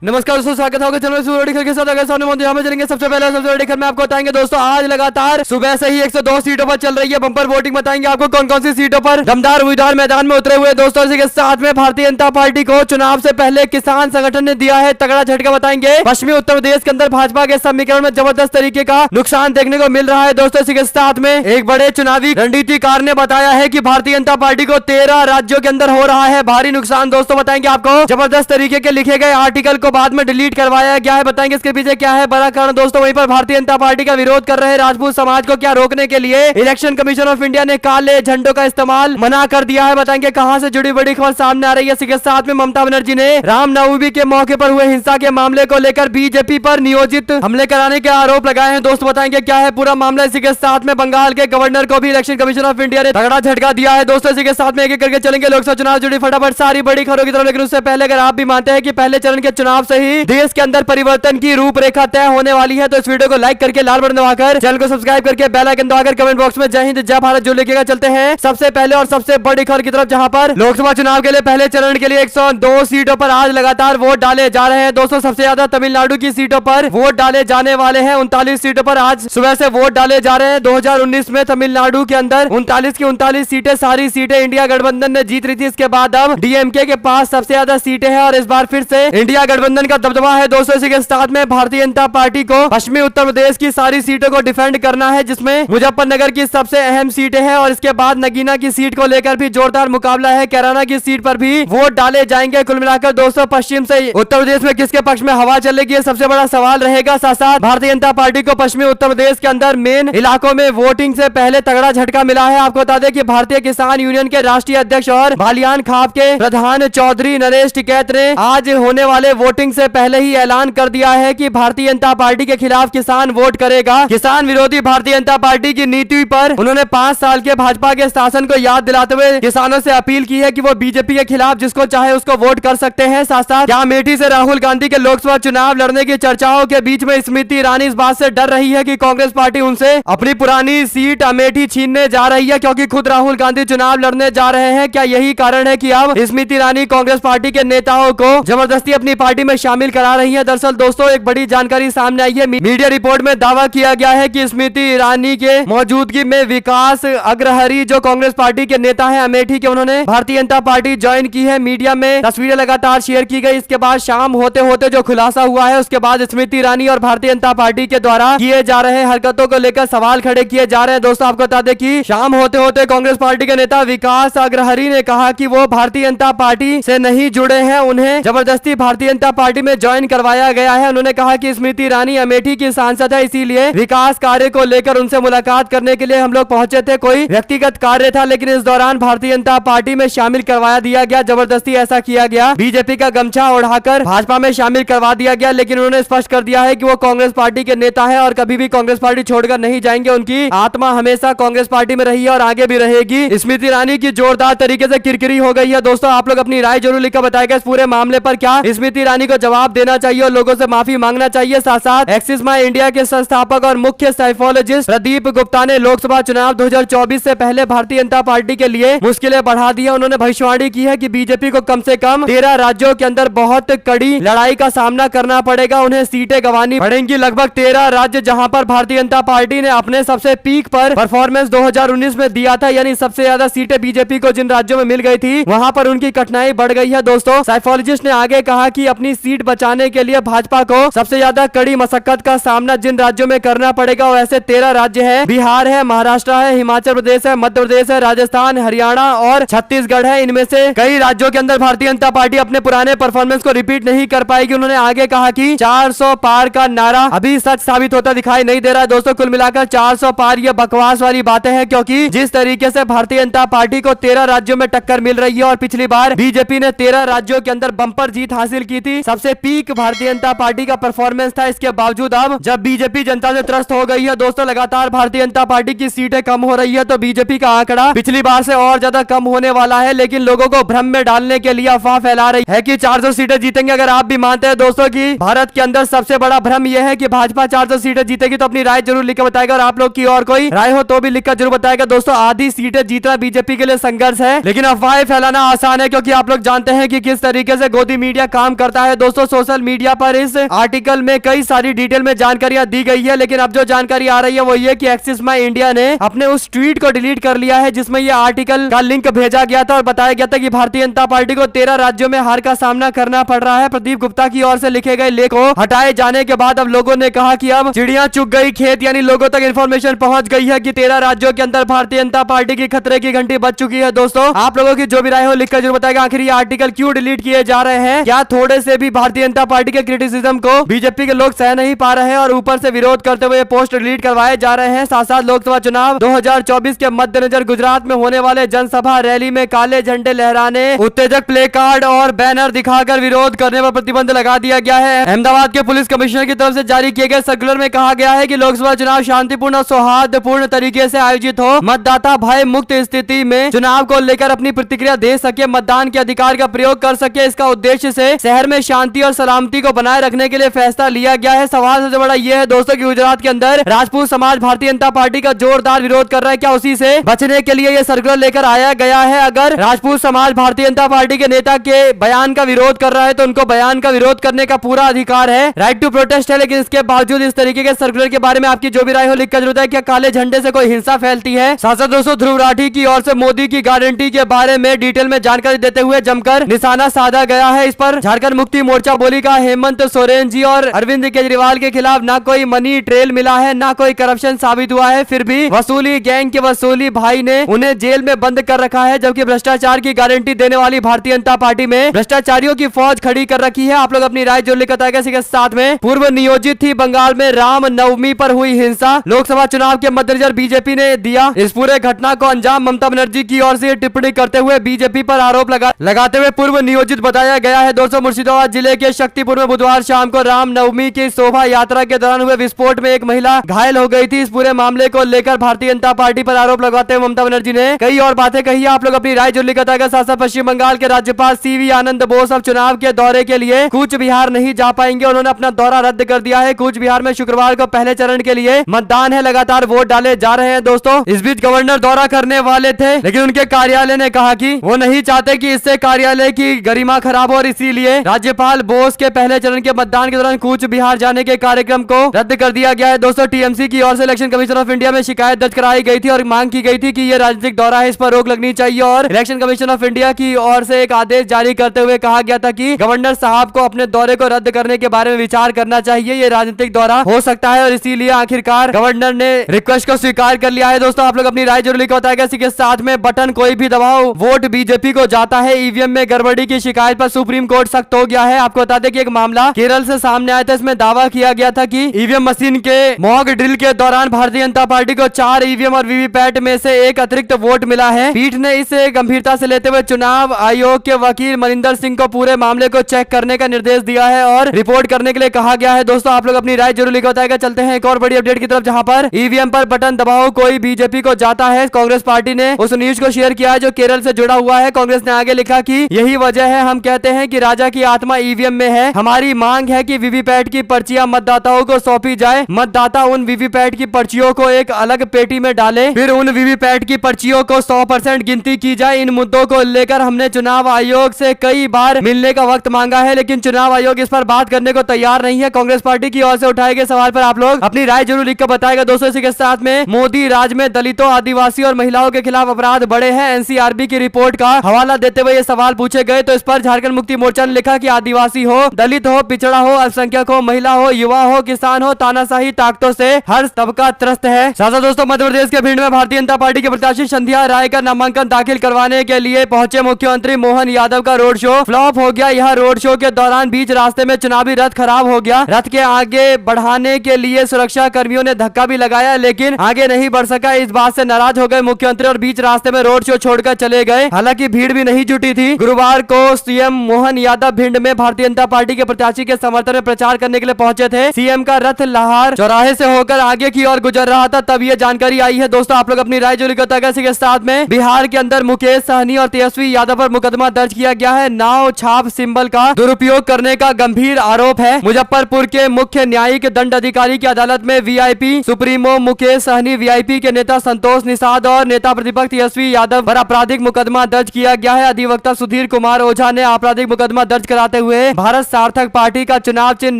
नमस्कार दोस्तों, स्वागत है चैनल सूर्य के साथ। अगर सामने मौजूद यहाँ चलेंगे सबसे पहले सबसे बड़ी खबर में आपको बताएंगे दोस्तों, आज लगातार सुबह से ही 102 सीटों पर चल रही है बम्पर वोटिंग। बताएंगे आपको कौन कौन सी सीटों पर दमदार उम्मीदवार मैदान में उतरे हुए दोस्तों। इसी के साथ में भारतीय जनता पार्टी को चुनाव से पहले किसान संगठन ने दिया है तगड़ा झटका। बताएंगे पश्चिमी उत्तर प्रदेश के अंदर भाजपा के समीकरण में जबरदस्त तरीके का नुकसान देखने को मिल रहा है दोस्तों। इसी के साथ में एक बड़े चुनावी रणनीतिकार ने बताया है कि भारतीय जनता पार्टी को 13 राज्यों के अंदर हो रहा है भारी नुकसान दोस्तों। बताएंगे आपको जबरदस्त तरीके के लिखे गए आर्टिकल को बाद में डिलीट करवाया गया है। बताएंगे इसके पीछे क्या है बड़ा कारण दोस्तों। वहीं पर भारतीय जनता पार्टी का विरोध कर रहे राजपूत समाज को क्या रोकने के लिए इलेक्शन कमीशन ऑफ इंडिया ने काले झंडों का इस्तेमाल मना कर दिया है। बताएंगे कहां से जुड़ी बड़ी खबर सामने आ रही है। इसी के साथ में ममता बनर्जी ने रामनवमी के मौके पर हुए हिंसा के मामले को लेकर बीजेपी पर नियोजित हमले कराने के आरोप लगाए हैं दोस्तों। बताएंगे क्या है पूरा मामला। इसी के साथ में बंगाल के गवर्नर को भी इलेक्शन कमीशन ऑफ इंडिया ने तगड़ा झटका दिया है दोस्तों। इसी के साथ में एक एक करके चलेंगे लोकसभा चुनाव जुड़ी फटाफट सारी बड़ी खबरों की तरफ। लेकिन उससे पहले अगर आप भी मानते हैं कि पहले चरण के चुनाव से ही देश के अंदर परिवर्तन की रूपरेखा तय होने वाली है तो इस वीडियो को लाइक करके लाल बटन दबाकर चैनल को सब्सक्राइब करके बेल आइकन दबाकर कमेंट बॉक्स में जय हिंद जय भारत जो लिखेगा। चलते हैं सबसे पहले और सबसे बड़ी खबर की तरफ, जहां पर लोकसभा चुनाव के लिए पहले चरण के लिए 102 सीटों पर आज लगातार वोट डाले जा रहे हैं दोस्तों। सबसे ज्यादा तमिलनाडु की सीटों पर वोट डाले जाने वाले हैं। 39 सीटों पर आज सुबह से वोट डाले जा रहे हैं। 2019 में तमिलनाडु के अंदर 39 की 39 सीटें सारी सीटें इंडिया गठबंधन ने जीत रही थी। इसके बाद अब डीएमके के पास सबसे ज्यादा सीटें हैं और इस बार फिर से इंडिया गठबंधन का दबदबा है दोस्तों। इसी के साथ में भारतीय जनता पार्टी को पश्चिमी उत्तर प्रदेश की सारी सीटों को डिफेंड करना है, जिसमें मुजफ्फरनगर की सबसे अहम सीटें हैं और इसके बाद नगीना की सीट को लेकर भी जोरदार मुकाबला है। कैराना की सीट पर भी वोट डाले जाएंगे। कुल मिलाकर दोस्तों पश्चिम से उत्तर प्रदेश में किसके पक्ष में हवा चलेगी ये सबसे बड़ा सवाल रहेगा। साथ साथ भारतीय जनता पार्टी को पश्चिमी उत्तर प्रदेश के अंदर मेन इलाकों में वोटिंग से पहले तगड़ा झटका मिला है। आपको बता दें कि भारतीय किसान यूनियन के राष्ट्रीय अध्यक्ष और बालियान खाप के प्रधान चौधरी नरेश टिकैत ने आज होने वाले वोटिंग से पहले ही ऐलान कर दिया है कि भारतीय जनता पार्टी के खिलाफ किसान वोट करेगा। किसान विरोधी भारतीय जनता पार्टी की नीति पर उन्होंने 5 साल के भाजपा के शासन को याद दिलाते हुए किसानों से अपील की है कि वो बीजेपी के खिलाफ जिसको चाहे उसको वोट कर सकते हैं। साथ साथ क्या अमेठी से राहुल गांधी के लोकसभा चुनाव लड़ने की चर्चाओं के बीच में स्मृति ईरानी इस बात से डर रही है कि कांग्रेस पार्टी उनसे अपनी पुरानी सीट अमेठी छीनने जा रही है, क्योंकि खुद राहुल गांधी चुनाव लड़ने जा रहे हैं। क्या यही कारण है कि अब स्मृति ईरानी कांग्रेस पार्टी के नेताओं को जबरदस्ती अपनी पार्टी में शामिल करा रही है? दरअसल दोस्तों एक बड़ी जानकारी सामने आई है। मीडिया रिपोर्ट में दावा किया गया है कि स्मृति ईरानी के मौजूदगी में विकास अग्रहरी जो कांग्रेस पार्टी के नेता हैं अमेठी के, उन्होंने भारतीय जनता पार्टी ज्वाइन की है। मीडिया में तस्वीरें लगातार शेयर की गई। इसके बाद शाम होते होते जो खुलासा हुआ है उसके बाद स्मृति ईरानी और भारतीय जनता पार्टी के द्वारा किए जा रहे हरकतों को लेकर सवाल खड़े किए जा रहे हैं दोस्तों। आपको बता दें कि शाम होते होते कांग्रेस पार्टी के नेता विकास अग्रहरी ने कहा कि वो भारतीय जनता पार्टी से नहीं जुड़े हैं, उन्हें जबरदस्ती भारतीय जनता पार्टी में ज्वाइन करवाया गया है। उन्होंने कहा कि स्मृति ईरानी अमेठी की सांसद है, इसीलिए विकास कार्य को लेकर उनसे मुलाकात करने के लिए हम लोग पहुंचे थे। कोई व्यक्तिगत कार्य था, लेकिन इस दौरान भारतीय जनता पार्टी में शामिल करवा दिया गया। जबरदस्ती ऐसा किया गया, बीजेपी का गमछा ओढ़ाकर भाजपा में शामिल करवा दिया गया। लेकिन उन्होंने स्पष्ट कर दिया है कि वो कांग्रेस पार्टी के नेता है और कभी भी कांग्रेस पार्टी छोड़कर नहीं जाएंगे। उनकी आत्मा हमेशा कांग्रेस पार्टी में रही है और आगे भी रहेगी। स्मृति ईरानी की जोरदार तरीके से किरकिरी हो गई है दोस्तों। आप लोग अपनी राय जरूर लिखकर बताएगा इस पूरे मामले पर। क्या स्मृति ईरानी को जवाब देना चाहिए और लोगों से माफी मांगना चाहिए? साथ साथ एक्सिस माई इंडिया के संस्थापक और मुख्य साइकोलॉजिस्ट प्रदीप गुप्ता ने लोकसभा चुनाव 2024 से पहले भारतीय जनता पार्टी के लिए मुश्किलें बढ़ा दी है। उन्होंने भविष्यवाणी की है कि बीजेपी को कम से कम 13 राज्यों के अंदर बहुत कड़ी लड़ाई का सामना करना पड़ेगा। उन्हें सीटें गंवानी पड़ेंगी। लगभग 13 राज्य जहां पर भारतीय जनता पार्टी ने अपने सबसे पीक पर परफॉर्मेंस 2019 में दिया था, यानी सबसे ज्यादा सीटें बीजेपी को जिन राज्यों में मिल गई थी वहां पर उनकी कठिनाई बढ़ गई है दोस्तों। साइकोलॉजिस्ट ने आगे कहा कि अपनी सीट बचाने के लिए भाजपा को सबसे ज्यादा कड़ी मशक्कत का सामना जिन राज्यों में करना पड़ेगा वो ऐसे 13 राज्य है। बिहार है, महाराष्ट्र है, हिमाचल प्रदेश है, मध्य प्रदेश है, राजस्थान, हरियाणा और छत्तीसगढ़ है। इनमें से कई राज्यों के अंदर भारतीय जनता पार्टी अपने पुराने परफॉर्मेंस को रिपीट नहीं कर पाएगी। उन्होंने आगे कहा कि 400 पार का नारा अभी सच साबित होता दिखाई नहीं दे रहा है दोस्तों। कुल मिलाकर 400 पार ये बकवास वाली बातें हैं, क्योंकि जिस तरीके से भारतीय जनता पार्टी को 13 राज्यों में टक्कर मिल रही है और पिछली बार बीजेपी ने 13 राज्यों के अंदर बंपर जीत हासिल की थी, सबसे पीक भारतीय जनता पार्टी का परफॉर्मेंस था। इसके बावजूद अब जब बीजेपी जनता से त्रस्त हो गई है दोस्तों, लगातार भारतीय जनता पार्टी की सीटें कम हो रही है तो बीजेपी का आंकड़ा पिछली बार से और ज्यादा कम होने वाला है। लेकिन लोगों को भ्रम में डालने के लिए अफवाह फैला रही है कि 400 सीटें जीतेंगे। अगर आप भी मानते हैं दोस्तों कि भारत के अंदर सबसे बड़ा भ्रम यह है कि भाजपा 400 सीटें जीतेगी तो अपनी राय जरूर लिखकर बताएगा। और आप लोग की और कोई राय हो तो भी लिखकर जरूर बताएगा दोस्तों। आधी सीटें जीतना बीजेपी के लिए संघर्ष है, लेकिन अफवाहें फैलाना आसान है, क्योंकि आप लोग जानते हैं कि किस तरीके से गोदी मीडिया काम करता है दोस्तों सोशल मीडिया पर इस आर्टिकल में कई सारी डिटेल में जानकारियां दी गई है, लेकिन अब जो जानकारी आ रही है वो ये कि एक्सिस माई इंडिया ने अपने उस ट्वीट को डिलीट कर लिया है जिसमें ये आर्टिकल का लिंक भेजा गया था और बताया गया था कि भारतीय जनता पार्टी को 13 राज्यों में हार का सामना करना पड़ रहा है। प्रदीप गुप्ता की ओर से लिखे गए लेख को हटाए जाने के बाद अब लोगों ने कहा कि अब चिड़िया चुग गई खेत, यानी लोगों तक इंफॉर्मेशन पहुंच गई है कि 13 राज्यों के अंदर भारतीय जनता पार्टी की खतरे की घंटी बज चुकी है। दोस्तों आप लोगों की जो भी राय हो लिखकर जरूर बताएगा आखिर ये आर्टिकल क्यों डिलीट किए जा रहे हैं। क्या थोड़े से भी भारतीय जनता पार्टी के क्रिटिसिज्म को बीजेपी के लोग सह नहीं पा रहे हैं और ऊपर से विरोध करते हुए पोस्ट डिलीट करवाए जा रहे हैं। साथ साथ लोकसभा चुनाव 2024 के मद्देनजर गुजरात में होने वाले जनसभा रैली में काले झंडे लहराने, उत्तेजक प्ले कार्ड और बैनर दिखाकर विरोध करने पर प्रतिबंध लगा दिया गया है। अहमदाबाद के पुलिस कमिश्नर की तरफ से जारी किए गए सर्कुलर में कहा गया है कि लोकसभा चुनाव शांतिपूर्ण और सौहार्दपूर्ण तरीके से आयोजित हो, मतदाता भय मुक्त स्थिति में चुनाव को लेकर अपनी प्रतिक्रिया दे सके, मतदान के अधिकार का प्रयोग कर सके। इसका उद्देश्य से शहर में शांति और सलामती को बनाए रखने के लिए फैसला लिया गया है। सवाल सबसे बड़ा यह है दोस्तों कि गुजरात के अंदर राजपूत समाज भारतीय जनता पार्टी का जोरदार विरोध कर रहा है, क्या उसी से बचने के लिए यह सर्कुलर लेकर आया गया है? अगर राजपूत समाज भारतीय जनता पार्टी के नेता के बयान का विरोध कर रहा है तो उनको बयान का विरोध करने का पूरा अधिकार है, राइट टू प्रोटेस्ट है, लेकिन इसके बावजूद इस तरीके के सर्कुलर के बारे में आपकी जो भी राय हो लिखकर जरूरत है। क्या काले झंडे से कोई हिंसा फैलती है? सांसद दोस्तों ध्रुव राठी की ओर से मोदी की गारंटी के बारे में डिटेल में जानकारी देते हुए जमकर निशाना साधा गया है। इस पर झारखंड मुक्ति मोर्चा बोली का हेमंत सोरेन जी और अरविंद केजरीवाल के खिलाफ ना कोई मनी ट्रेल मिला है, ना कोई करप्शन साबित हुआ है, फिर भी वसूली गैंग के वसूली भाई ने उन्हें जेल में बंद कर रखा है, जबकि भ्रष्टाचार की गारंटी देने वाली भारतीय जनता पार्टी में भ्रष्टाचारियों की फौज खड़ी कर रखी है। आप लोग अपनी राय जो लिखकर बताएगा। इसी के साथ में पूर्व नियोजित थी बंगाल में राम नवमी पर हुई हिंसा, लोकसभा चुनाव के मद्देनजर बीजेपी ने दिया इस पूरे घटना को अंजाम। ममता बनर्जी की ओर से टिप्पणी करते हुए बीजेपी पर आरोप लगाते हुए पूर्व नियोजित बताया गया है। दोस्तों मुर्शिदाबाद जिले के शक्तिपुर में बुधवार शाम को राम नवमी की शोभा यात्रा के दौरान हुए विस्फोट में एक महिला घायल हो गई थी। इस पूरे मामले को लेकर भारतीय जनता पार्टी पर आरोप लगाते हुए ममता बनर्जी ने कई और बातें कही। आप लोग अपनी राय जो लिखकर बताएगा। साथ साथ पश्चिम बंगाल के राज्यपाल सीवी आनंद बोस अब चुनाव के दौरे के लिए कूच बिहार नहीं जा पाएंगे, उन्होंने अपना दौरा रद्द कर दिया है। कूच बिहार में शुक्रवार को पहले चरण के लिए मतदान है, लगातार वोट डाले जा रहे हैं। दोस्तों इस बीच गवर्नर दौरा करने वाले थे, लेकिन उनके कार्यालय ने कहा कि वो नहीं चाहते कि इससे कार्यालय की गरिमा खराब हो और इसीलिए राज्यपाल बोस के पहले चरण के मतदान के दौरान कूच बिहार जाने के कार्यक्रम को रद्द कर दिया गया है। दोस्तों टीएमसी की ओर से इलेक्शन कमीशन ऑफ इंडिया में शिकायत दर्ज कराई गई थी और मांग की गई थी कि ये राजनीतिक दौरा है, इस पर रोक लगनी चाहिए और इलेक्शन कमीशन ऑफ इंडिया की ओर से एक आदेश जारी करते हुए कहा गया था कि गवर्नर साहब को अपने दौरे को रद्द करने के बारे में विचार करना चाहिए, ये राजनीतिक दौरा हो सकता है और इसीलिए आखिरकार गवर्नर ने रिक्वेस्ट को स्वीकार कर लिया है। दोस्तों आप लोग अपनी राय जरूर लिखकर बताएगा। इसी के साथ में बटन कोई भी दबाओ वोट बीजेपी को जाता है, ईवीएम में गड़बड़ी की शिकायत पर सुप्रीम कोर्ट सख्त हो गया है। आपको बता दें कि एक मामला केरल से सामने आया था, इसमें दावा किया गया था कि ईवीएम मशीन के मॉक ड्रिल के दौरान भारतीय जनता पार्टी को 4 ईवीएम और वीवीपैट में से एक अतिरिक्त वोट मिला है। पीठ ने इसे गंभीरता से लेते हुए चुनाव आयोग के वकील मनिंदर सिंह को पूरे मामले को चेक करने का निर्देश दिया है और रिपोर्ट करने के लिए कहा गया है। दोस्तों आप लोग अपनी राय जरूर लिखकर बताएगा। चलते हैं एक और बड़ी अपडेट की तरफ, जहां पर ईवीएम पर बटन दबाओ कोई बीजेपी को जाता है। कांग्रेस पार्टी ने उस न्यूज को शेयर किया है जो केरल से जुड़ा हुआ है। कांग्रेस ने आगे लिखा कि यही वजह है हम कहते हैं कि राजा की आत्मा ईवीएम में है। हमारी मांग है कि वीवीपैट की पर्चियां मतदाताओं को सौंपी जाए, मतदाता उन वीवीपैट की पर्चियों को एक अलग पेटी में डाले, फिर उन वीवीपैट की पर्चियों को 100% गिनती की जाए। इन मुद्दों को लेकर हमने चुनाव आयोग से कई बार मिलने का वक्त मांगा है, लेकिन चुनाव आयोग इस पर बात करने को तैयार नहीं है। कांग्रेस पार्टी की ओर से उठाए गए सवाल पर आप लोग अपनी राय जरूर लिखकर बताएगा। दोस्तों इसी के साथ में मोदी राज में दलितों, आदिवासी और महिलाओं के खिलाफ अपराध बढ़े हैं। एनसीआरबी की रिपोर्ट का हवाला देते हुए ये सवाल पूछे गए तो इस पर झारखंड मुक्ति मोर्चा ने लिखा कि आदिवासी हो, दलित हो, पिछड़ा हो, अल्पसंख्यक हो, महिला हो, युवा हो, किसान हो, तानाशाही ताकतों से हर तबका त्रस्त है। साथ दोस्तों मध्य प्रदेश के भिंड में भारतीय जनता पार्टी के प्रत्याशी संध्या राय का नामांकन दाखिल करवाने के लिए पहुंचे मुख्यमंत्री मोहन यादव का रोड शो फ्लॉप हो गया। यह रोड शो के दौरान बीच रास्ते में चुनावी रथ खराब हो गया। रथ के आगे बढ़ाने के लिए सुरक्षा कर्मियों ने धक्का भी लगाया, लेकिन आगे नहीं बढ़ सका। इस बात से नाराज हो गए मुख्यमंत्री और बीच रास्ते में रोड शो छोड़कर चले गए। हालांकि भीड़ भी नहीं जुटी थी। गुरुवार को सीएम मोहन यादव भिंड में भारतीय जनता पार्टी के प्रत्याशी के समर्थन में प्रचार करने के लिए पहुंचे थे। सीएम का रथ लाहौर चौराहे से होकर आगे की ओर गुजर रहा था, तब ये जानकारी आई है। दोस्तों आप लोग अपनी राय जो लिखता है। के साथ में बिहार के अंदर मुकेश सहनी और तेजस्वी यादव पर मुकदमा दर्ज किया गया है। नाव छाप सिंबल का दुरुपयोग करने का गंभीर आरोप है। मुजफ्फरपुर के मुख्य न्यायिक दंड अधिकारी की अदालत में VIP supremo Mukesh Sahni, VIP के नेता संतोष निषाद और नेता प्रतिपक्ष तेजस्वी यादव पर आपराधिक मुकदमा दर्ज किया गया है। अधिवक्ता सुधीर कुमार ओझा ने आपराधिक मुकदमा दर्ज कराते बताते हुए भारत सार्थक पार्टी का चुनाव चिन्ह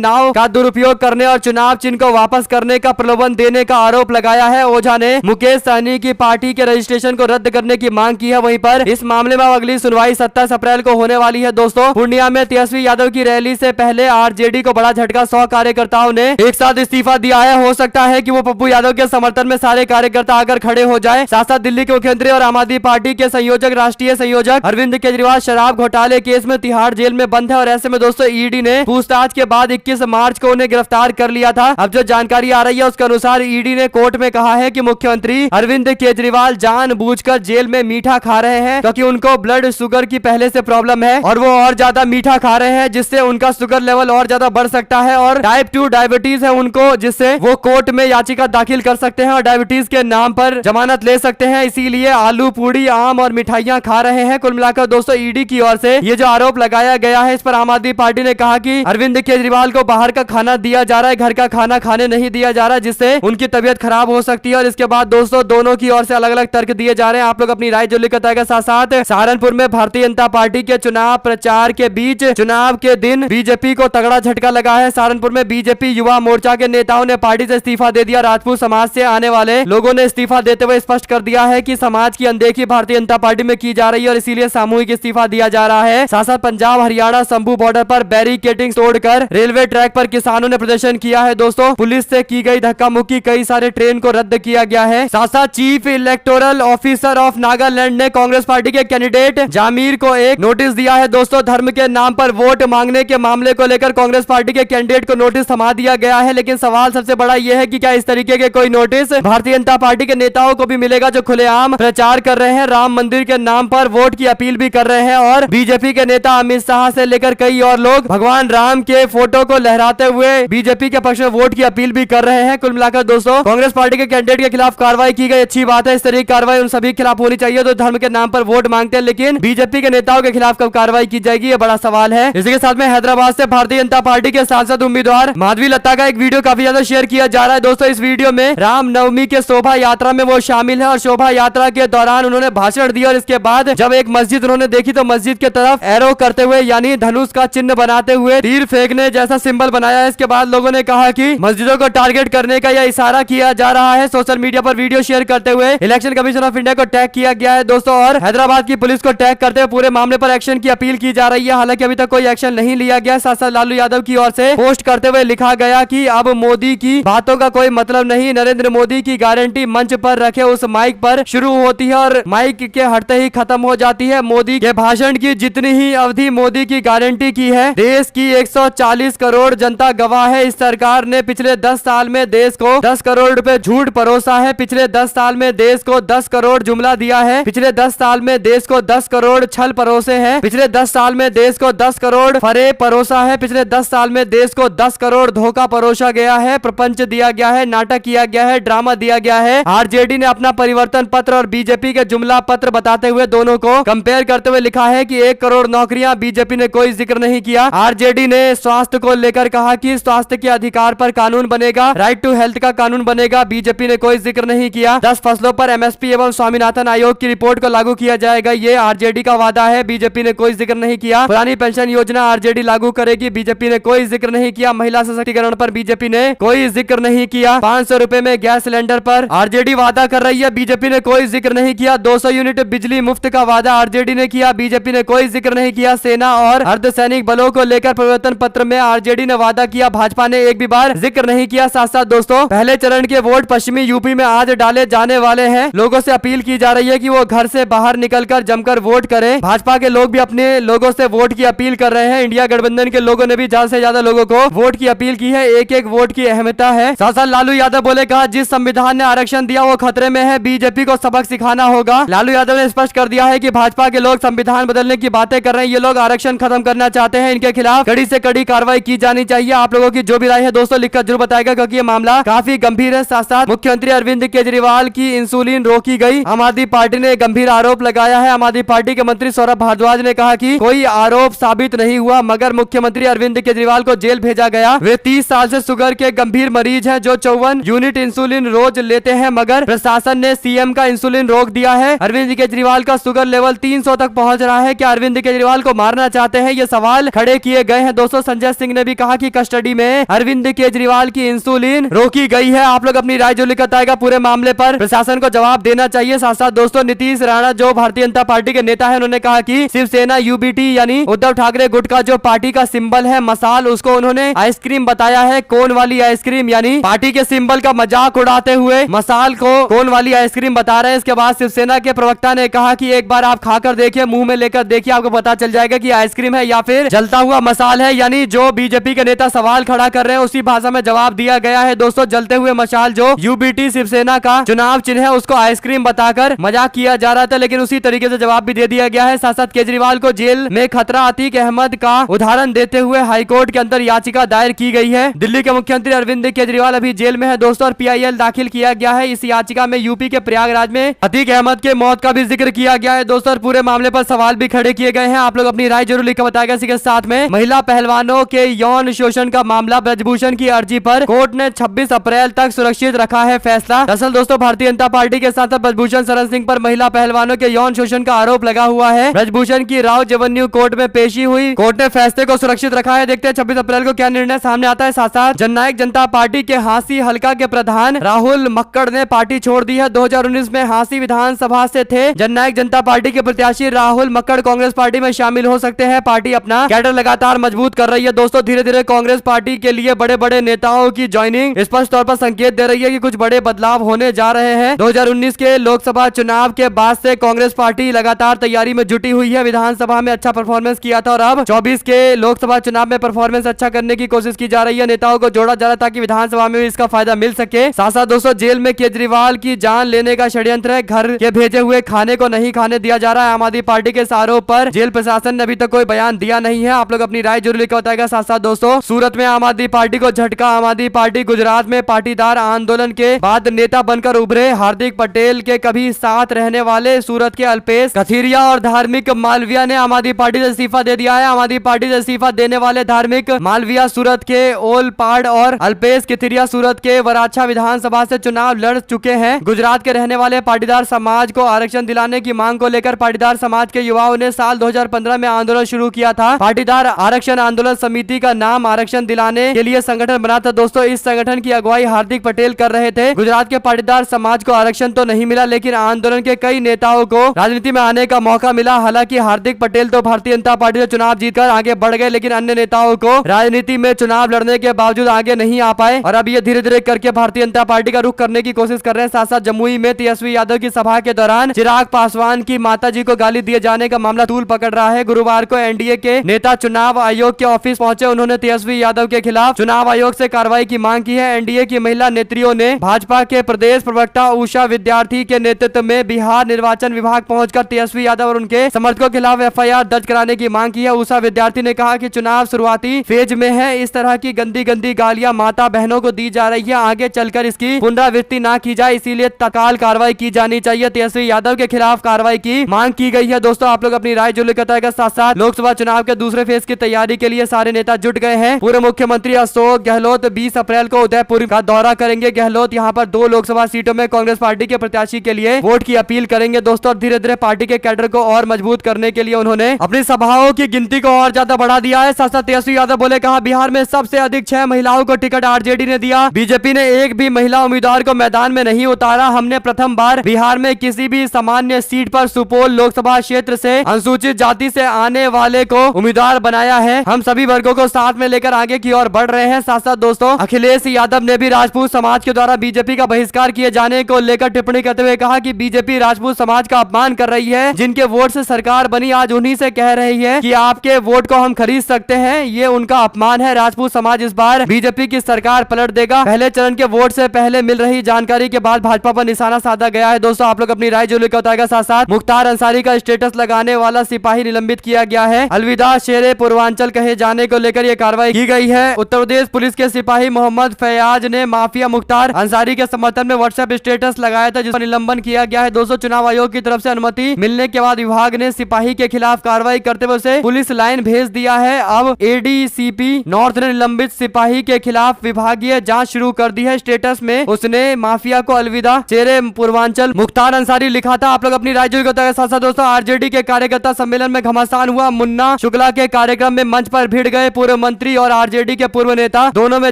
नाव का दुरुपयोग करने और चुनाव चिन्ह को वापस करने का प्रलोभन देने का आरोप लगाया है। ओझा ने मुकेश सहनी की पार्टी के रजिस्ट्रेशन को रद्द करने की मांग की है। वहीं पर इस मामले में अगली सुनवाई 27 अप्रैल को होने वाली है। दोस्तों, पूर्णिया में तेजस्वी यादव की रैली से पहले आरजेडी को बड़ा झटका। 100 कार्यकर्ताओं ने एक साथ इस्तीफा दिया है। हो सकता है कि वो पप्पू यादव के समर्थन में सारे कार्यकर्ता आकर खड़े हो जाए। साथ साथ दिल्ली के मुख्यमंत्री और आम आदमी पार्टी के संयोजक राष्ट्रीय संयोजक अरविंद केजरीवाल शराब घोटाले केस में तिहाड़ जेल में बंद है और ऐसे में दोस्तों ईडी ने पूछताछ के बाद 21 मार्च को उन्हें गिरफ्तार कर लिया था। अब जो जानकारी आ रही है उसके अनुसार ईडी ने कोर्ट में कहा है कि मुख्यमंत्री अरविंद केजरीवाल जानबूझकर जेल में मीठा खा रहे हैं क्योंकि उनको ब्लड शुगर की पहले से प्रॉब्लम है और वो और ज्यादा मीठा खा रहे हैं जिससे उनका शुगर लेवल और ज्यादा बढ़ सकता है और टाइप 2 डायबिटीज है उनको, जिससे वो कोर्ट में याचिका दाखिल कर सकते हैं और डायबिटीज के नाम पर जमानत ले सकते हैं। इसीलिए आलू पूड़ी आम और मिठाइयां खा रहे हैं। कुल मिलाकर दोस्तों ईडी की ओर से ये जो आरोप लगाया गया है इस पर आम आदमी पार्टी ने कहा कि अरविंद केजरीवाल को बाहर का खाना दिया जा रहा है, घर का खाना खाने नहीं दिया जा रहा, जिससे उनकी तबियत खराब हो सकती है। और इसके बाद दोस्तों दोनों की ओर से अलग अलग तर्क दिए जा रहे हैं। आप लोग अपनी राय जो लिखता है। साथ साथ सहारनपुर में भारतीय जनता पार्टी के चुनाव प्रचार के बीच चुनाव के दिन बीजेपी को तगड़ा झटका लगा है। सहारनपुर में बीजेपी युवा मोर्चा के नेताओं ने पार्टी से इस्तीफा दे दिया। राजपूत समाज से आने वाले लोगों ने इस्तीफा देते हुए स्पष्ट कर दिया है कि समाज की अनदेखी भारतीय जनता पार्टी में की जा रही है और इसीलिए सामूहिक इस्तीफा दिया जा रहा है। साथ साथ पंजाब हरियाणा शंभू बॉर्डर पर बैरिकेडिंग तोड़कर रेलवे ट्रैक पर किसानों ने प्रदर्शन किया है। दोस्तों, पुलिस से की गई धक्का मुक्की, कई सारे ट्रेन को रद्द किया गया है। साथ साथ chief electoral officer of Nagaland ने कांग्रेस पार्टी के कैंडिडेट जामीर को एक नोटिस दिया है। दोस्तों, धर्म के नाम पर वोट मांगने के मामले को लेकर कांग्रेस पार्टी के कैंडिडेट को नोटिस थमा दिया गया है। लेकिन सवाल सबसे बड़ा यह है कि क्या इस तरीके के कोई नोटिस भारतीय जनता पार्टी के नेताओं को भी मिलेगा जो खुलेआम प्रचार कर रहे हैं, राम मंदिर के नाम पर वोट की अपील भी कर रहे हैं और बीजेपी के नेता अमित शाह से लेकर कई और लोग भगवान राम के फोटो को लहराते हुए बीजेपी के पक्ष में वोट की अपील भी कर रहे हैं। कुल मिलाकर दोस्तों कांग्रेस पार्टी के कैंडिडेट के खिलाफ कार्रवाई की गई, अच्छी बात है। इस तरह की कार्रवाई उन सभी के खिलाफ होनी चाहिए तो धर्म के नाम पर वोट मांगते हैं, लेकिन बीजेपी के नेताओं के खिलाफ कब कार्रवाई की जाएगी, ये बड़ा सवाल है। इसी के साथ में हैदराबाद से भारतीय जनता पार्टी के सांसद उम्मीदवार माधवी लता का एक वीडियो काफी ज्यादा शेयर किया जा रहा है। दोस्तों, इस वीडियो में रामनवमी के शोभा यात्रा में वो शामिल है और शोभा यात्रा के दौरान उन्होंने भाषण दिया और इसके बाद जब एक मस्जिद उन्होंने देखी तो मस्जिद के तरफ एरो करते हुए यानी धनुष का चिन्ह बनाते हुए तीर फेंकने जैसा सिंबल बनाया है। इसके बाद लोगों ने कहा कि मस्जिदों को टारगेट करने का यह इशारा किया जा रहा है। सोशल मीडिया पर वीडियो शेयर करते हुए इलेक्शन कमीशन ऑफ इंडिया को टैग किया गया है दोस्तों और हैदराबाद की पुलिस को टैग करते हुए पूरे मामले पर एक्शन की अपील की जा रही है। हालांकि अभी तक कोई एक्शन नहीं लिया गया। साथ साथ लालू यादव की ओर से पोस्ट करते हुए लिखा गया कि अब मोदी की बातों का कोई मतलब नहीं, नरेंद्र मोदी की गारंटी मंच पर रखे उस माइक पर शुरू होती है और माइक के हटते ही खत्म हो जाती है। मोदी के भाषण की जितनी ही अवधि मोदी की गारंटी की है, देश की 140 करोड़ जनता गवाह है। इस सरकार ने पिछले 10 साल में देश को 10 करोड़ रुपए झूठ परोसा है, पिछले 10 साल में देश को 10 करोड़ जुमला दिया है, पिछले 10 साल में देश को 10 करोड़ छल परोसे हैं, पिछले 10 साल में देश को 10 करोड़ फरे परोसा है, पिछले 10 साल में देश को 10 करोड़ धोखा परोसा गया है, प्रपंच दिया गया है, नाटक किया गया है, ड्रामा दिया गया है। आरजेडी ने अपना परिवर्तन पत्र और बीजेपी के जुमला पत्र बताते हुए दोनों को कंपेयर करते हुए लिखा है कि 1 करोड़ नौकरियां, बीजेपी ने कोई जिक्र नहीं किया। आरजेडी ने स्वास्थ्य को लेकर कहा कि स्वास्थ्य के अधिकार पर कानून बनेगा, राइट टू हेल्थ का कानून बनेगा, बीजेपी ने कोई जिक्र नहीं किया। 10 फसलों पर एमएसपी एवं स्वामीनाथन आयोग की रिपोर्ट को लागू किया जाएगा, ये आरजेडी का वादा है, बीजेपी ने कोई जिक्र नहीं किया। पुरानी पेंशन योजना आरजेडी लागू करेगी, बीजेपी ने कोई जिक्र नहीं किया। महिला सशक्तिकरण पर बीजेपी ने कोई जिक्र नहीं किया। 500 रुपए में गैस सिलेंडर पर आरजेडी वादा कर रही है, बीजेपी ने कोई जिक्र नहीं किया। 200 यूनिट बिजली मुफ्त का वादा आरजेडी ने किया, बीजेपी ने कोई जिक्र नहीं किया। सेना और अर्धसैनिक बलों को लेकर परिवर्तन पत्र में आरजेडी ने वादा किया, भाजपा ने एक भी बार जिक्र नहीं किया। साथ साथ दोस्तों पहले चरण के वोट पश्चिमी यूपी में आज डाले जाने वाले हैं। लोगों से अपील की जा रही है कि वो घर से बाहर निकलकर जमकर वोट करें। भाजपा के लोग भी अपने लोगों से वोट की अपील कर रहे हैं। इंडिया गठबंधन के लोगों ने भी ज्यादा से ज्यादा लोगों को वोट की अपील की है। एक एक वोट की अहमियता है। साथ साथ लालू यादव बोले, कहा जिस संविधान ने आरक्षण दिया वो खतरे में है, बीजेपी को सबक सिखाना होगा। लालू यादव ने स्पष्ट कर दिया है कि भाजपा के लोग संविधान बदलने की बातें कर रहे हैं, ये लोग आरक्षण खत्म करना चाहते हैं, इनके खिलाफ कड़ी से कड़ी कार्रवाई की जानी चाहिए। आप लोगों की जो भी राय है दोस्तों लिखकर जरूर बताएगा, क्योंकि ये मामला काफी गंभीर है। साथ साथ मुख्यमंत्री अरविंद केजरीवाल की इंसुलिन रोकी गई, आम आदमी पार्टी ने गंभीर आरोप लगाया है। आम आदमी पार्टी के मंत्री सौरभ भारद्वाज ने कहा कि कोई आरोप साबित नहीं हुआ, मगर मुख्यमंत्री अरविंद केजरीवाल को जेल भेजा गया। वे 30 साल से शुगर के गंभीर मरीज हैं जो 54 यूनिट इंसुलिन रोज लेते हैं, मगर प्रशासन ने सीएम का इंसुलिन रोक दिया है। अरविंद केजरीवाल का शुगर लेवल 300 तक पहुंच रहा है। क्या अरविंद केजरीवाल को मारना चाहते हैं? ये सवाल खड़े किए गए हैं। दोस्तों संजय सिंह ने भी कहा कि कस्टडी में अरविंद केजरीवाल की इंसुलिन रोकी गई है। आप लोग अपनी राय जो लिखा आएगा पूरे मामले पर प्रशासन को जवाब देना चाहिए। साथ साथ दोस्तों नीतीश राणा जो भारतीय जनता पार्टी के नेता है, उन्होंने कहा कि शिवसेना यूबीटी यानी उद्धव ठाकरे गुट का जो पार्टी का सिंबल है मसाल, उसको उन्होंने आइसक्रीम बताया है। कोन वाली आइसक्रीम यानी पार्टी के सिंबल का मजाक उड़ाते हुए मसाल को कोन वाली आइसक्रीम बता रहे हैं। इसके बाद शिवसेना के प्रवक्ता ने कहा कि एक बार आप खाकर देखिए, मुंह में लेकर देखिए, आपको पता चल जाएगा कि आइसक्रीम है या फिर जलता हुआ मसाल है। यानी जो बीजेपी के नेता सवाल खड़ा कर रहे हैं उसी भाषा में जवाब दिया गया है। दोस्तों जलते हुए मशाल जो यूबीटी शिवसेना का चुनाव चिन्ह है उसको आइसक्रीम बताकर मजाक किया जा रहा था, लेकिन उसी तरीके से जवाब भी दे दिया गया है। साथ साथ केजरीवाल को जेल में खतरा अतीक अहमद का उदाहरण देते हुए हाईकोर्ट के अंदर याचिका दायर की गई है। दिल्ली के मुख्यमंत्री अरविंद केजरीवाल अभी जेल में है दोस्तों, और पीआईएल दाखिल किया गया है। इस याचिका में यूपी के प्रयागराज में अतीक अहमद के मौत का भी जिक्र किया गया है दोस्तों, और पूरे मामले पर सवाल भी खड़े किए गए हैं। आप लोग अपनी राय जरूर लिखकर बताएगा। इसी के साथ में महिला पहलवानों के यौन शोषण का मामला, ब्रजभूषण की अर्जी पर कोर्ट ने 26 अप्रैल तक सुरक्षित रखा है फैसला। दरअसल दोस्तों भारतीय जनता पार्टी के साथ ब्रजभूषण शरण सिंह पर महिला पहलवानों के यौन शोषण का आरोप लगा हुआ है। ब्रजभूषण की राव जेवन्यू कोर्ट में पेशी हुई, कोर्ट ने फैसले को सुरक्षित रखा है। देखते हैं 26 अप्रैल को क्या निर्णय सामने आता है। साथ साथ जननायक जनता पार्टी के हांसी हलका के प्रधान राहुल मक्कड़ ने पार्टी छोड़ दी है। 2019 में हांसी विधानसभा से थे जननायक जनता पार्टी के प्रत्याशी राहुल मक्कड़ कांग्रेस पार्टी में शामिल हो सकते हैं। पार्टी अपना कैडर लगातार मजबूत कर रही है दोस्तों। धीरे धीरे कांग्रेस पार्टी के लिए बड़े बड़े नेताओं की ज्वाइनिंग स्पष्ट तौर पर संकेत दे रही है कि कुछ बड़े बदलाव होने जा रहे हैं। 2019 के लोकसभा चुनाव के बाद से कांग्रेस पार्टी लगातार तैयारी में जुटी हुई है। विधानसभा में अच्छा परफॉर्मेंस किया था और अब 24 के लोकसभा चुनाव में परफॉर्मेंस अच्छा करने की कोशिश की जा रही है। नेताओं को जोड़ा जा रहा है ताकि विधानसभा में भी इसका फायदा मिल सके। साथ साथ दोस्तों जेल में केजरीवाल की जान लेने का षड्यंत्र है। घर के भेजे हुए खाने को नहीं खाने दिया जा रहा है। आम आदमी पार्टी के इस आरोप पर जेल प्रशासन ने अभी तक कोई बयान दिया नहीं है। आप लोग अपनी राय जरूर लिखकर बताएगा। साथ साथ दोस्तों सूरत में आम आदमी पार्टी को झटका। आम आदमी पार्टी गुजरात में पाटीदार आंदोलन के बाद नेता बनकर उभरे। हार्दिक पटेल के कभी साथ रहने वाले सूरत के अल्पेश कथीरिया और धार्मिक मालविया ने आम आदमी पार्टी से इस्तीफा दे दिया है। आम आदमी पार्टी से इस्तीफा देने वाले धार्मिक मालविया सूरत के ओलपाड़ और अल्पेश कथीरिया सूरत के वराछा विधानसभा से चुनाव लड़ चुके हैं। गुजरात के रहने वाले पाटीदार समाज को आरक्षण दिलाने की मांग को लेकर पाटीदार समाज के युवाओं ने साल 2015 में आंदोलन शुरू किया था। पाटीदार आरक्षण आंदोलन समिति का नाम आरक्षण दिलाने के लिए संगठन बना था दोस्तों। इस संगठन की अगुवाई हार्दिक पटेल कर रहे थे। गुजरात के पाटीदार समाज को आरक्षण तो नहीं मिला, लेकिन आंदोलन के कई नेताओं को राजनीति में आने का मौका मिला। हालांकि हार्दिक पटेल तो भारतीय जनता पार्टी से चुनाव जीतकर आगे बढ़ गए, लेकिन अन्य नेताओं को राजनीति में चुनाव लड़ने के बावजूद आगे नहीं आ पाए और अब ये धीरे धीरे करके भारतीय जनता पार्टी का रुख करने की कोशिश कर रहे हैं। साथ साथ जमुई में तेजस्वी यादव की सभा के दौरान चिराग पासवान की माताजी को गाली दिए जाने का मामला तूल पकड़ रहा है। गुरुवार को एनडीए के नेता चुनाव आयोग के ऑफिस पहुंचे। उन्होंने तेजस्वी यादव के खिलाफ चुनाव आयोग से कार्रवाई की मांग की है। एनडीए की महिला नेत्रियों ने भाजपा के प्रदेश प्रवक्ता उषा विद्यार्थी के नेतृत्व में बिहार निर्वाचन विभाग पहुंचकर तेजस्वी यादव और उनके समर्थकों के खिलाफ एफआईआर दर्ज कराने की मांग की है। उषा विद्यार्थी ने कहा कि चुनाव शुरुआती फेज में है। इस तरह की गंदी गंदी गालियां माता बहनों को दी जा रही है। आगे चलकर इसकी पुनरावृत्ति ना की जाए, इसीलिए तत्काल कार्रवाई की जानी चाहिए। तेजस्वी यादव के खिलाफ कार्रवाई की मांग की गई है। दोस्तों आप लोग अपनी राय जो लिखता है। साथ साथ लोकसभा चुनाव के दूसरे फेज की तैयारी के लिए सारे नेता जुट गए हैं। पूर्व मुख्यमंत्री अशोक गहलोत 20 अप्रैल को उदयपुर का दौरा करेंगे। गहलोत यहां पर 2 लोकसभा सीटों में कांग्रेस पार्टी के प्रत्याशी के लिए वोट की अपील करेंगे दोस्तों। धीरे धीरे पार्टी के कैडर को और मजबूत करने के लिए उन्होंने अपनी सभाओं की गिनती को और ज्यादा बढ़ा दिया है। साथ साथ तेजस्वी यादव बोले, कहा बिहार में सबसे अधिक 6 महिलाओं को टिकट आरजेडी ने दिया। बीजेपी ने एक भी महिला उम्मीदवार को मैदान में नहीं उतारा। हमने प्रथम बार बिहार में किसी भी सामान्य सीट पर सुपौल लोकसभा क्षेत्र से अनुसूचित जाति से आने वाले को उम्मीदवार बनाया है। हम सभी वर्गों को साथ में लेकर आगे की ओर बढ़ रहे हैं। साथ साथ दोस्तों अखिलेश यादव ने भी राजपूत समाज के द्वारा बीजेपी का बहिष्कार किए जाने को लेकर टिप्पणी करते हुए कहा कि बीजेपी राजपूत समाज का अपमान कर रही है। जिनके वोट से सरकार बनी आज उन्हीं से कह रही है कि आपके वोट को हम खरीद सकते हैं। ये उनका अपमान है। राजपूत समाज इस बार बीजेपी की सरकार पलट देगा। पहले चरण के वोट से पहले मिल रही जानकारी के बाद भाजपा पर निशाना साधा गया है। दोस्तों आप लोग अपनी राय जो लिखकर बताएगा। साथ साथ मुख्तार अंसारी का स्टेटस लगाने वाला सिपाही निलंबित किया गया है। अलविदा शेरे पूर्वांचल कहे जाने को लेकर यह कार्रवाई की गई है। उत्तर प्रदेश पुलिस के सिपाही मोहम्मद फैयाज ने माफिया मुख्तार अंसारी के समर्थन में व्हाट्सएप स्टेटस लगाया था, जिसका निलंबन किया गया है। दोस्तों चुनाव आयोग की तरफ से अनुमति मिलने के बाद विभाग ने सिपाही के खिलाफ कार्रवाई करते हुए उसे पुलिस लाइन भेज दिया है। अब एडीसीपी नॉर्थ ने निलंबित सिपाही के खिलाफ विभागीय जांच शुरू कर दी है। स्टेटस में उसने माफिया को अलविदा शेरे पूर्वांचल मुख्तार अंसारी लिखा था। आप लोग अपनी राय जो बताया। साथ साथ दोस्तों आरजेडी के कार्यकर्ता सम्मेलन में घमासान हुआ। मुन्ना शुक्ला के कार्यक्रम में मंच पर भिड़ गए पूर्व मंत्री और आरजेडी के पूर्व नेता। दोनों में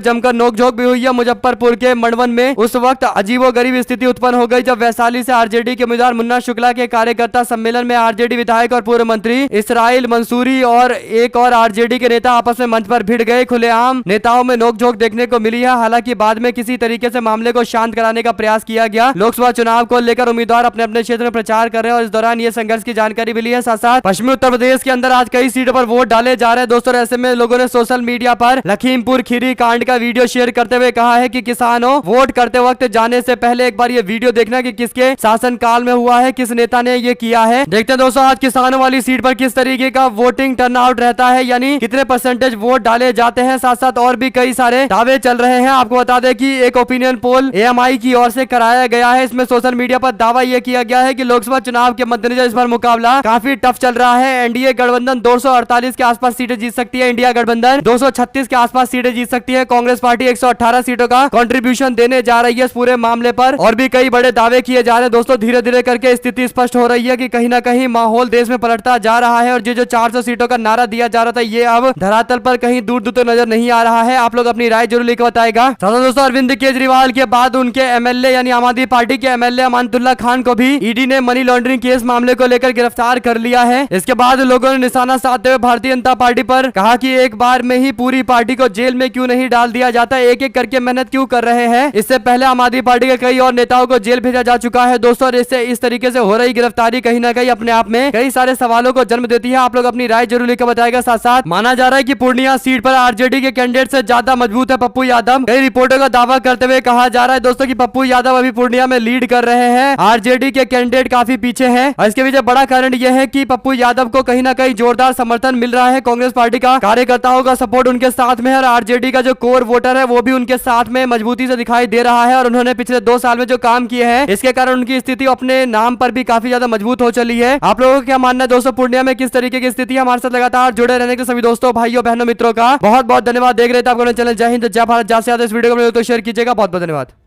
जमकर नोकझोंक भी हुई है। मुजफ्फरपुर के मड़वन में उस वक्त अजीबोगरीब स्थिति उत्पन्न हो गई जब वैशाली से आरजेडी के उम्मीदवार मुन्ना शुक्ला के कार्यकर्ता सम्मेलन में आरजेडी विधायक और पूर्व मंत्री इसराइल मंसूरी और एक और आरजेडी के नेता आपस में मंच पर भिड़ गए। खुलेआम नेताओं में नोकझोंक देखने को मिली है। हालांकि बाद में किसी तरीके से मामले को शांत कराने का प्रयास किया गया। लोकसभा चुनाव को लेकर उम्मीदवार अपने अपने क्षेत्र में प्रचार कर रहे हैं और इस दौरान ये संघर्ष की जानकारी मिली है। साथ साथ पश्चिमी उत्तर प्रदेश के अंदर आज कई सीटों पर वोट डाले जा रहे हैं दोस्तों। ऐसे में लोगों ने सोशल मीडिया पर लखीमपुर खीरी कांड का वीडियो शेयर करते हुए कहा है कि किसानों, वोट करते वक्त जाने से पहले एक बार ये वीडियो देखना कि किसके शासन काल में हुआ है, किस नेता ने ये किया है। देखते हैं दोस्तों आज किसानों वाली सीट पर किस तरीके का वोटिंग टर्नआउट रहता है, यानी कितने परसेंटेज वोट डाले जाते हैं। साथ साथ और भी कई सारे दावे चल रहे हैं। आपको बता दें कि एक ओपिनियन पोल एएमआई की ओर से कराया गया है। इसमें सोशल मीडिया पर दावा यह किया गया है कि लोकसभा चुनाव के मद्देनजर इस बार मुकाबला काफी टफ चल रहा है। एनडीए गठबंधन 248 के आसपास सीटें जीत सकती है। इंडिया गठबंधन 236 के आसपास सीटें जीत सकती है। कांग्रेस पार्टी 118 सीटों का कंट्रीब्यूशन देने जा रही है इस पूरे मामले पर। और भी कई बड़े दावे किए जा रहे हैं दोस्तों। धीरे धीरे करके स्थिति स्पष्ट हो रही है कि कहीं ना कहीं माहौल देश में पलटता जा रहा है और ये जो 400 सीटों का नारा दिया जा रहा था ये अब धरातल पर कहीं दूर दूर तक नजर नहीं आ रहा है। आप लोग अपनी राय जरूर लिख बताएगा। दोस्तों अरविंद केजरीवाल के बाद उनके एमएलए यानी आम आदमी पार्टी के एमएलए अमानतुल्लाह खान को भी ईडी ने मनी लॉन्ड्रिंग केस मामले को लेकर गिरफ्तार कर लिया है। इसके बाद लोगों ने निशाना साधते हुए भारतीय जनता पार्टी पर कहा कि एक बार में ही पूरी पार्टी को जेल में क्यों नहीं डाल दिया जाता, एक एक करके मेहनत क्यों कर रहे हैं। इससे पहले आम आदमी पार्टी के कई और नेताओं को जेल भेजा जा चुका है दोस्तों। इससे इस तरीके से हो रही गिरफ्तारी कहीं ना कहीं अपने आप में कई सारे सवालों को जन्म देती है। आप लोग अपनी राय जरूर लिखकर बताएगा। साथ साथ माना जा रहा है कि पूर्णिया सीट पर आरजेडी के कैंडिडेट से ज्यादा मजबूत है पप्पू यादव। कई रिपोर्टों का दावा करते हुए कहा जा रहा है दोस्तों कि पप्पू यादव अभी पूर्णिया में लीड कर रहे हैं, आरजेडी के कैंडिडेट काफी पीछे हैं। और इसके पीछे बड़ा कारण यह है कि पप्पू यादव को कहीं ना कहीं जोरदार समर्थन मिल रहा है। कांग्रेस पार्टी का कार्यकर्ताओं का सपोर्ट उनके साथ में है और आरजेडी का जो कोर वोटर है वो भी उनके साथ में मजबूती से दिखाई दे रहा है। और उन्होंने पिछले 2 साल में जो काम किए हैं इसके कारण उनकी स्थिति अपने नाम पर भी काफी ज्यादा मजबूत हो चली है। आप लोगों का क्या मानना है दोस्तों, पूर्णिया में किस तरीके की स्थिति है? हमारे साथ लगातार जुड़े रहने के सभी दोस्तों, भाइयों, बहनों, मित्रों का बहुत बहुत धन्यवाद। देख रहे थे आपको चैनल जय हिंद जय भारत। ज्यादा से ज्यादा इस वीडियो को शेयर कीजिएगा। बहुत बहुत धन्यवाद।